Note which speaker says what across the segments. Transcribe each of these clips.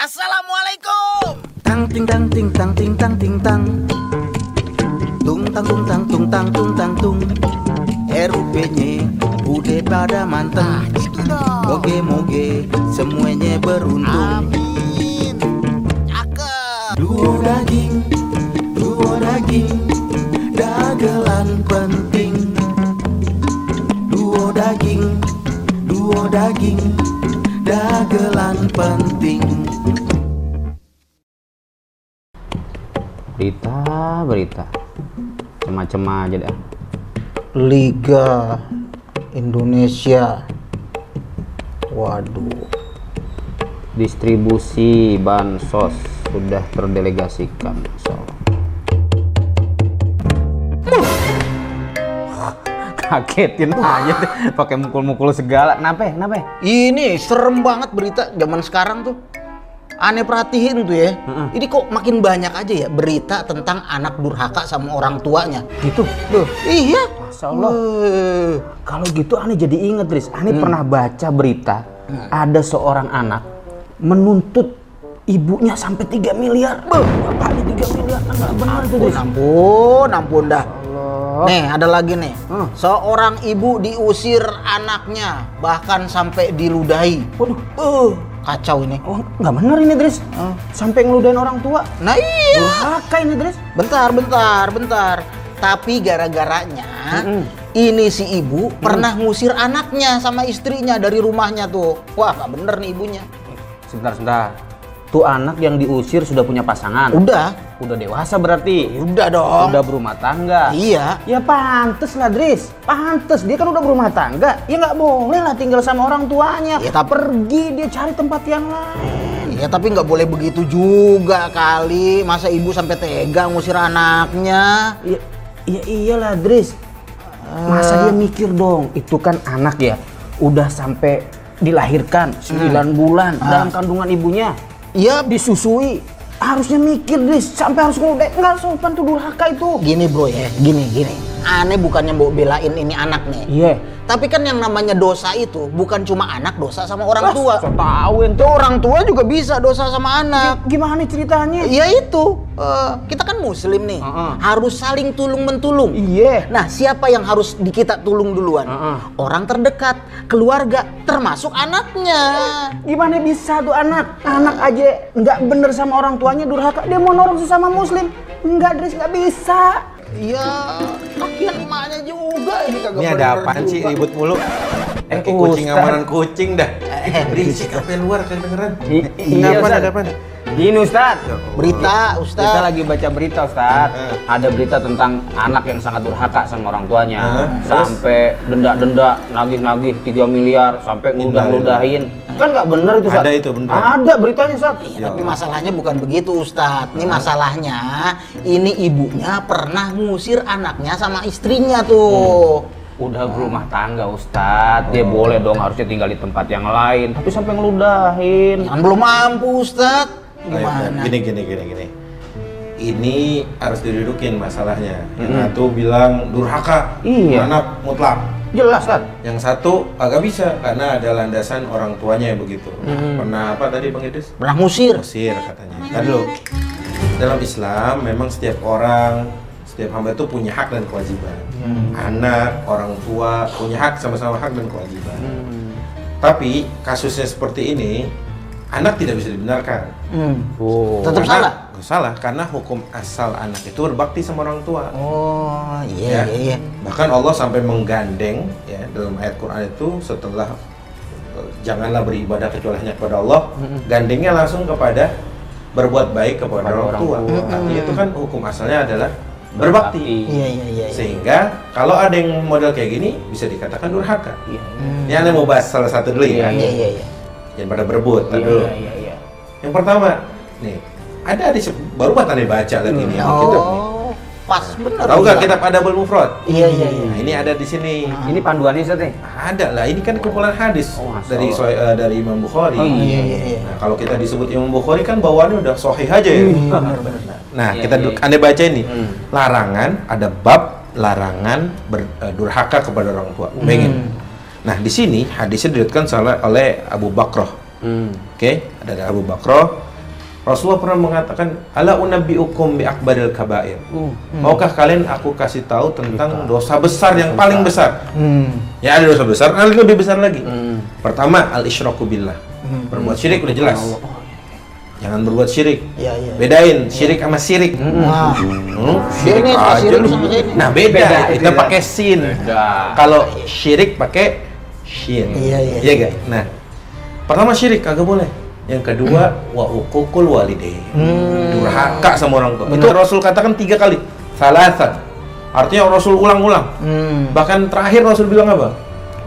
Speaker 1: Assalamualaikum.
Speaker 2: Tang ting tang ting tang ting tang ting tang. Tung tang tung tang tung tang tung tang tung. RUP-nya udah pada manteng.
Speaker 1: Gitu dong.
Speaker 2: Moge-moge semuanya beruntung.
Speaker 1: Amin. Cakep.
Speaker 2: Duo daging, dagelan penting. Duo daging, dagelan penting.
Speaker 3: Berita macam-macam aja dah.
Speaker 4: Liga Indonesia. Waduh.
Speaker 3: Distribusi bansos sudah terdelegasikan. Kagetin aja tuh, pakai mukul-mukul segala. Kenapa?
Speaker 4: Ini serem banget berita zaman sekarang tuh. Aneh perhatiin tuh ya. Ini kok makin banyak aja ya berita tentang anak durhaka sama orang tuanya.
Speaker 3: Gitu.
Speaker 4: Tuh, iya.
Speaker 3: Masya Allah. Kalau gitu aneh jadi inget, Riz. Aneh pernah baca berita ada seorang anak menuntut ibunya sampai 3 miliar. Bapaknya 3 miliar kan nggak benar tuh, Riz.
Speaker 4: Ampun dah. Nih, ada lagi nih. Seorang ibu diusir anaknya, bahkan sampai diludahi.
Speaker 3: Waduh.
Speaker 4: Kacau ini.
Speaker 3: Oh, nggak benar ini, Dris. Sampai ngeludahin orang tua.
Speaker 4: Nah iya.
Speaker 3: Durhaka ini, Dris.
Speaker 4: Bentar. Tapi gara-garanya ini si ibu pernah ngusir anaknya sama istrinya dari rumahnya tuh. Wah, nggak bener nih ibunya.
Speaker 3: Sebentar. Tuh anak yang diusir sudah punya pasangan. Udah dewasa berarti.
Speaker 4: Udah dong.
Speaker 3: Udah berumah tangga.
Speaker 4: Iya.
Speaker 3: Ya pantes lah, Dris. Pantes, dia kan udah berumah tangga. Ya nggak boleh lah tinggal sama orang tuanya.
Speaker 4: Ya, tapi
Speaker 3: pergi dia cari tempat yang lain.
Speaker 4: Ya tapi nggak boleh begitu juga kali. Masa ibu sampai tega ngusir anaknya?
Speaker 3: Ya iyalah, Dris. Masa dia mikir dong, itu kan anak ya. Udah sampai dilahirkan 9 bulan dalam kandungan ibunya.
Speaker 4: Iya.
Speaker 3: Disusui. Harusnya mikir, Dris. Sampai harus ngeludahin. Nggak sopan tuh durhaka itu.
Speaker 4: Gini bro ya, gini. Aneh bukannya mau belain ini anak nih.
Speaker 3: Iya.
Speaker 4: Tapi kan yang namanya dosa itu bukan cuma anak dosa sama orang tua.
Speaker 3: So tauin
Speaker 4: Tuh orang tua juga bisa dosa sama anak.
Speaker 3: Gimana ceritanya?
Speaker 4: Ya itu, kita kan muslim nih, harus saling tulung mentulung.
Speaker 3: Iya.
Speaker 4: Nah, siapa yang harus kita tulung duluan? Orang terdekat, keluarga, termasuk anaknya.
Speaker 3: Gimana bisa tuh anak aja nggak bener sama orang tuanya durhaka, dia mau nolong sesama muslim? Enggak, Dris, nggak bisa.
Speaker 4: Ya, lagian emaknya juga ini kagak
Speaker 5: Ini ada apaan sih ribut mulu? Kayak kucing
Speaker 3: Ustaz.
Speaker 5: amanan kucing dah. Berisik sampai luar kedengeran.
Speaker 3: Iya, Ustaz.
Speaker 5: Ada apaan?
Speaker 3: Gini, Ustaz.
Speaker 4: Berita, Ustaz.
Speaker 3: Kita lagi baca berita, Ustaz. Ada berita tentang anak yang sangat durhaka sama orang tuanya. Sampai denda-denda, nagih-nagih 3 miliar, sampai ngeludahin. Kan nggak bener itu, Ustaz.
Speaker 5: Ada itu, bener.
Speaker 3: Ada beritanya, Ustaz.
Speaker 4: Iya, tapi masalahnya bukan begitu, Ustadz. Ini masalahnya, ini ibunya pernah ngusir anaknya sama istrinya tuh.
Speaker 3: Udah berumah tangga, Ustadz. Dia boleh dong harusnya tinggal di tempat yang lain. Tapi sampai ngeludahin.
Speaker 4: Kan belum mampu, Ustadz. Gimana?
Speaker 5: Gini. Ini harus didudukin masalahnya. Yang satu bilang durhaka,
Speaker 3: Iya.
Speaker 5: anak mutlak.
Speaker 3: Jelas, Ustaz.
Speaker 5: Yang satu agak bisa karena ada landasan orang tuanya yang begitu. Pernah apa tadi Bang Idris?
Speaker 4: Pernah ngusir.
Speaker 5: Mesir katanya. Tadi dulu. Dalam Islam memang setiap orang, setiap hamba itu punya hak dan kewajiban. Anak, orang tua punya hak, sama-sama hak dan kewajiban. Tapi kasusnya seperti ini, anak tidak bisa dibenarkan.
Speaker 4: Tetap salah.
Speaker 5: Salah karena hukum asal anak itu berbakti sama orang tua.
Speaker 4: Oh,
Speaker 5: Ya.
Speaker 4: iya.
Speaker 5: Bahkan Allah sampai menggandeng ya dalam ayat Quran itu setelah janganlah beribadah kecuali hanya kepada Allah, gandengnya langsung kepada berbuat baik kepada orang tua. Artinya itu kan hukum asalnya adalah berbakti.
Speaker 4: Iya.
Speaker 5: Sehingga kalau ada yang model kayak gini bisa dikatakan durhaka. Ini Anda mau bahas salah satu dulu ya.
Speaker 4: Iya.
Speaker 5: Jangan pada berebut. Tar dulu.
Speaker 3: Iya.
Speaker 5: Yang pertama, nih ada di baru buat Anda baca lihat ini.
Speaker 4: Oh, pas bener.
Speaker 5: Tahu nggak kitab Adabul Mufrad?
Speaker 4: Iya.
Speaker 5: Nah, ini ada di sini.
Speaker 3: Ini panduannya, Ustaz nih.
Speaker 5: Ada lah, ini kan kumpulan hadis
Speaker 3: Masya
Speaker 5: dari
Speaker 3: Allah.
Speaker 5: dari Imam Bukhari.
Speaker 4: Iya.
Speaker 5: Nah, kalau kita disebut Imam Bukhari kan bawaannya udah sahih aja ya. Nah,
Speaker 3: Iya,
Speaker 5: kita
Speaker 3: iya.
Speaker 5: Anda baca ini. Larangan, ada bab larangan durhaka kepada orang tua. Pengen. Nah, di sini hadisnya diriwayatkan oleh Abu Bakrah. Oke, ada Abu Bakrah Rasulullah pernah mengatakan, ala unabbiukum bi akbaril kabair. Maukah kalian aku kasih tahu tentang dosa besar yang paling besar? Ya ada dosa besar, ada lebih besar lagi. Pertama, al-isyraku billah. Berbuat syirik udah jelas. Jangan berbuat syirik.
Speaker 4: Iya, iya.
Speaker 5: Bedain syirik sama syirik.
Speaker 4: Nah,
Speaker 5: Syirik
Speaker 4: Ini
Speaker 5: aja
Speaker 4: syirik
Speaker 5: lu.
Speaker 4: sama sini.
Speaker 5: Nah, beda. Kita pakai sin.
Speaker 3: Beda.
Speaker 5: Kalau syirik pakai shin.
Speaker 4: Iya, iya.
Speaker 5: Iya gak? Nah, pertama syirik kagak boleh. Yang kedua, wa uququl walidain. Durhaka sama orang tua. Itu Rasul katakan 3 kali. Salasan. Artinya Rasul ulang-ulang. Bahkan terakhir Rasul bilang apa?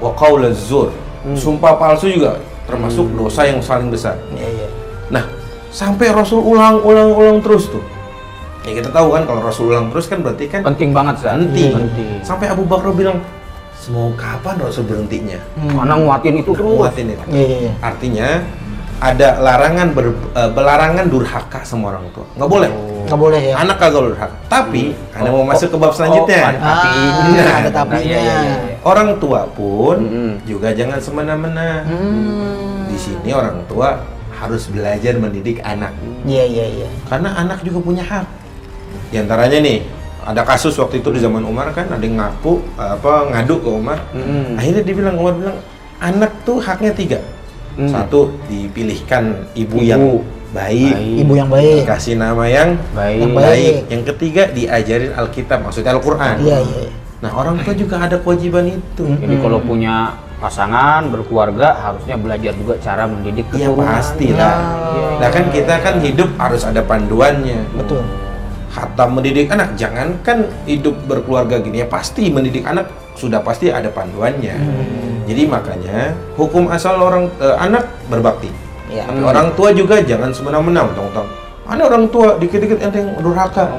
Speaker 5: Wa qaulaz zur. Sumpah palsu juga termasuk dosa yang paling besar.
Speaker 4: Iya, iya.
Speaker 5: Nah, sampai Rasul ulang terus tuh. Ya kita tahu kan kalau Rasul ulang terus kan berarti kan
Speaker 3: Penting banget, Zat.
Speaker 5: penting.
Speaker 3: Penting.
Speaker 5: Sampai Abu Bakar bilang, "Mau kapan Rasul berhentinya?"
Speaker 3: Karena nguatin itu terus.
Speaker 5: Kuatin itu.
Speaker 4: Iya, iya.
Speaker 5: Artinya ada larangan durhaka sama orang tua. Nggak boleh.
Speaker 4: Nggak boleh ya.
Speaker 5: Anak kagak durhaka. Tapi Anda mau masuk ke bab selanjutnya.
Speaker 4: Ada tapinya.
Speaker 5: Orang tua pun juga jangan semena-mena. Di sini orang tua harus belajar mendidik anak.
Speaker 4: Iya, iya, iya.
Speaker 5: Karena anak juga punya hak. Di antaranya nih, ada kasus waktu itu di zaman Umar kan ada yang ngadu ke Umar. Akhirnya Umar bilang, anak tuh haknya 3. Satu, dipilihkan ibu yang baik.
Speaker 4: Ibu yang baik.
Speaker 5: Kasih nama yang
Speaker 3: Baik.
Speaker 4: baik.
Speaker 5: Yang ketiga, diajarin Alkitab, maksudnya Al-Quran.
Speaker 4: Iya, iya.
Speaker 5: Nah, orang tua juga ada kewajiban itu.
Speaker 3: Jadi kalau punya pasangan, berkeluarga, harusnya belajar juga cara mendidik
Speaker 5: Iya
Speaker 3: keturunan.
Speaker 5: pasti lah. Nah kan kita kan hidup harus ada panduannya.
Speaker 4: Betul.
Speaker 5: Hatta mendidik anak, jangankan hidup berkeluarga gini ya, pasti mendidik anak sudah pasti ada panduannya. Jadi makanya hukum asal anak berbakti.
Speaker 4: Iya.
Speaker 5: Tapi orang tua juga jangan semena-mena, mentang-mentang ada orang tua dikit-dikit ente yang durhaka.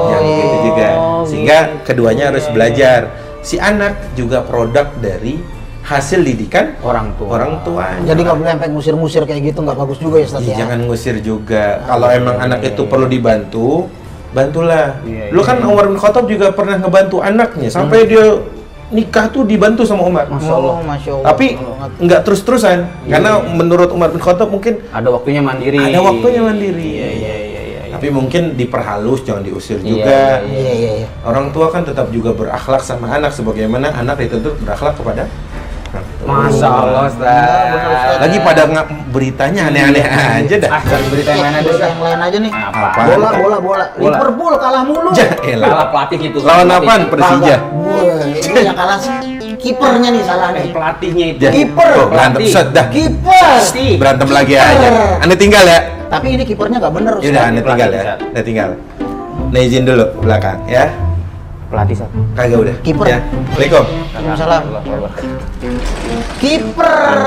Speaker 5: Yang gitu juga. Sehingga keduanya harus belajar. Si anak juga produk dari hasil didikan
Speaker 3: Orang tua.
Speaker 5: orang tuanya.
Speaker 4: Jadi nggak boleh sampai ngusir-ngusir kayak gitu, nggak bagus juga ya, Ustaz
Speaker 5: Iya,
Speaker 4: ya.
Speaker 5: jangan ngusir juga. Kalau emang anak itu perlu dibantu, bantulah.
Speaker 3: Iya,
Speaker 5: Lu kan Umar bin Khattab juga pernah ngebantu anaknya sampai dia nikah tuh dibantu sama Umar.
Speaker 3: Masya Allah.
Speaker 4: Masya Allah.
Speaker 5: Tapi nggak terus-terusan, karena menurut Umar bin Khattab mungkin
Speaker 3: Ada waktunya mandiri.
Speaker 5: ada waktunya mandiri.
Speaker 3: Iya.
Speaker 5: Tapi mungkin diperhalus, jangan diusir
Speaker 3: Iya,
Speaker 5: juga.
Speaker 4: Iya, iya, iya.
Speaker 5: Orang tua kan tetap juga berakhlak sama anak, sebagaimana anak dituntut berakhlak kepada orang tua.
Speaker 3: Masya Allah, Ustaz.
Speaker 5: Lagi pada beritanya aneh-aneh aja dah.
Speaker 3: Cari berita yang lain aja,
Speaker 4: Berita
Speaker 3: Ustaz.
Speaker 4: yang lain aja nih.
Speaker 3: Apa?
Speaker 4: Bola. Liverpool kalah mulu.
Speaker 5: Elah.
Speaker 3: Salah pelatih itu.
Speaker 5: Lawan apaan? Persija.
Speaker 4: Wah, ini yang kalah kipernya nih salah nih.
Speaker 3: Pelatihnya itu.
Speaker 4: Kiper.
Speaker 5: Tuh, berantem set dah.
Speaker 4: Kiper.
Speaker 5: Berantem lagi aja. Anda tinggal ya.
Speaker 4: Tapi ini kipernya nggak bener. Ustaz.
Speaker 5: Yaudah, Anda tinggal ya.
Speaker 3: Pelatih,
Speaker 5: Anda tinggal. Nah, izin dulu belakang ya.
Speaker 3: Pelatih, Ustaz.
Speaker 5: Kagak udah.
Speaker 4: Kiper.
Speaker 5: Ya. Assalamualaikum.
Speaker 4: Waalaikumsalam. Kiper.